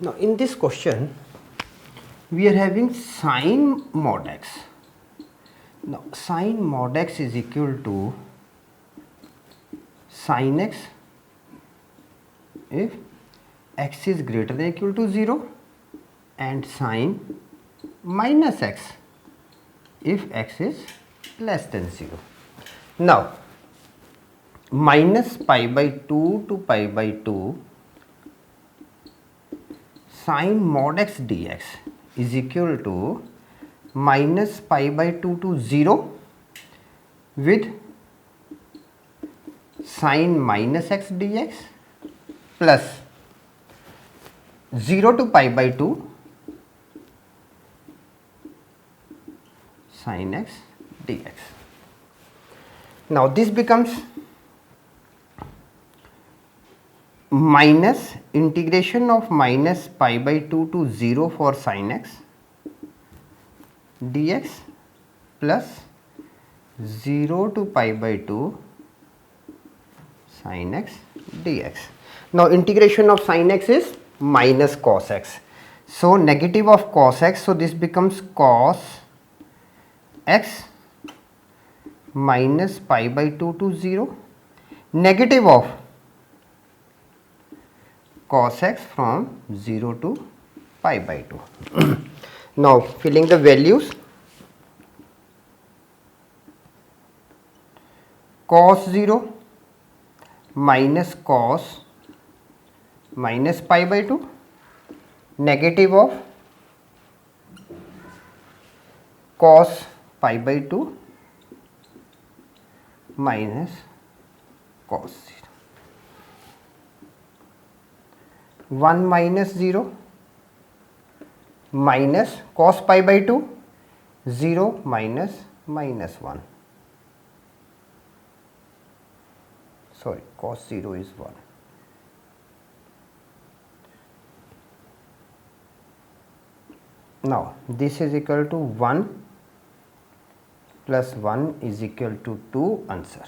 Now in this question we are having sin mod x. Now sin mod x is equal to sin x if x is greater than or equal to 0 and sin minus x if x is less than 0. Now minus pi by 2 to pi by 2 sin mod x dx is equal to minus pi by 2 to 0 with sin minus x dx plus 0 to pi by 2 sin x dx. Now this becomes minus integration of minus pi by 2 to 0 for sin x dx plus 0 to pi by 2 sin x dx. Now integration of sin x is minus cos x. So negative of cos x, so this becomes cos x minus pi by 2 to 0, negative of cos x from 0 to pi by 2. Now filling the values, cos 0 minus cos minus pi by 2, negative of cos pi by 2 minus cos 0. 1 minus 0 minus cos pi by 2, 0 minus minus 1. Sorry, cos 0 is 1. Now this is equal to 1 plus 1 is equal to 2 answer.